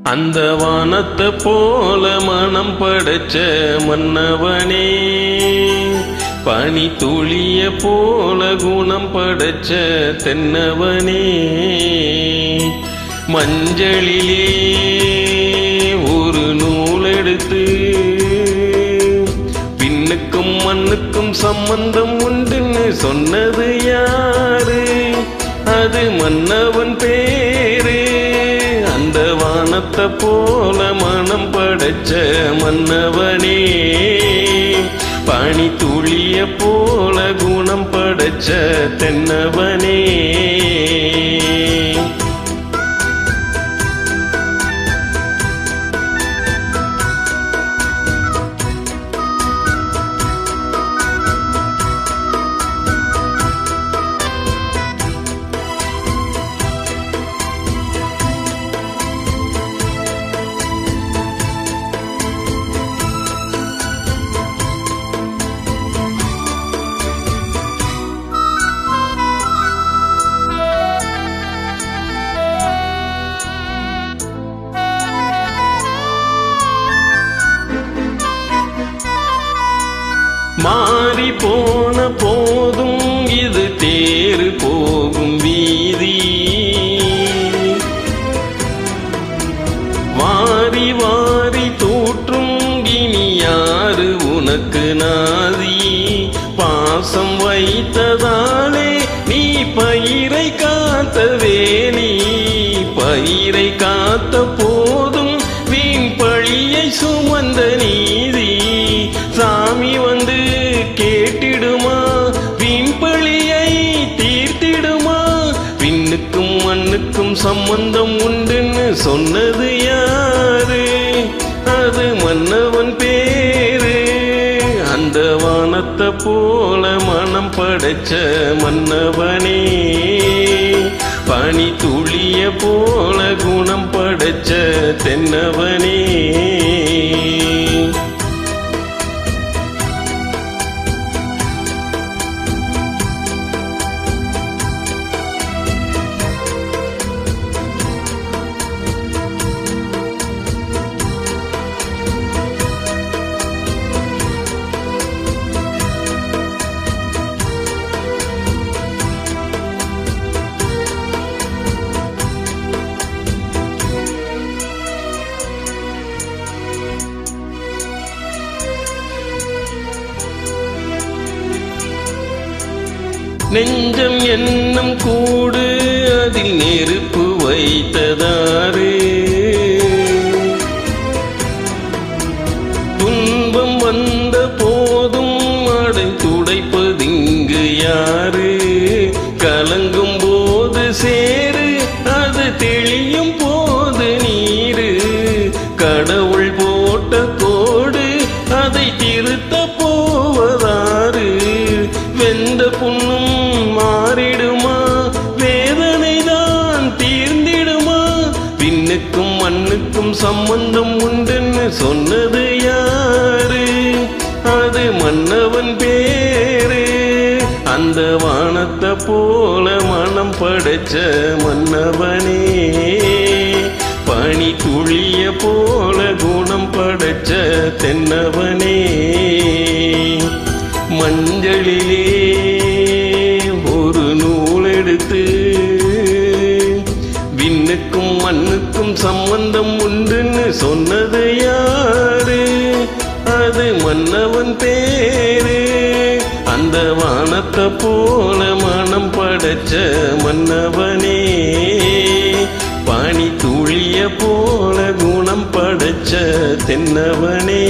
அந்த வானத்தை போல மனம் படைச்ச மன்னவனே, பனி துளிய போல குணம் படைச்ச தென்னவனே, மஞ்சளிலே ஒரு நூல் எடுத்து விண்ணுக்கும் மண்ணுக்கும் சம்பந்தம் உண்டுன்னு சொன்னது யாரு? அது மன்னவன் பேரு. அந்த வானத்தை போல மனம் படைச்ச மன்னவனே, பனி துளிய போல குணம் படைச்ச தென்னவனே. மாறி போன போதும் இது தேறு போகும் வீதி, வாரி வாரி தூற்றும் இனி யாரு உனக்கு நாதி? பாசம் வைத்ததாலே நீ பயிரை காத்த வேலி, பயிரை காத்த போதும் வீண் பழியை சுமந்த நீதி. சாமி வந்து கேட்டிடுமா, வீண் பழியை தீர்த்திடுமா? விண்ணுக்கும் மண்ணுக்கும் சம்பந்தம் உண்டுன்னு சொன்னது யாரு? அது மன்னவன் பேரு. அந்த வானத்தை போல மனம் படைச்ச மன்னவனே, பனி துளிய போல குணம் படைச்ச தென்னவனே. நெஞ்சம் என்னும் கூடு அதில் நெருப்பு வைத்ததாறு? துன்பம் வந்த போதும் அடை துடைப்பதிங்கு யாரு? கலங்கும் போது சேரு, அது தெளியும் போது நீரு. கடவுள் போட்ட கோடு அதை திருத்த போவதாறு? வெந்த புண்ணும் மாறிடுமா, வேதனை தான் தீர்ந்திடுமா? விண்ணுக்கும் மண்ணுக்கும் சம்பந்தம் உண்டுன்னு சொன்னது யாரு? அது மன்னவன் பேரு. அந்த வானத்தை போல மனம் படைச்ச மன்னவனே, பனி துளிய போல குணம் படைச்ச தென்னவனே, மஞ்சளிலே ஒரு நூல் எடுத்து விண்ணுக்கும் மண்ணுக்கும் சம்பந்தம் உண்டுன்னு சொன்னது யாரு? அது மன்னவன் பேரு. அந்த வானத்தை போல மனம் படைச்ச மன்னவனே, பனி துளிய போல குணம் படைச்ச தென்னவனே.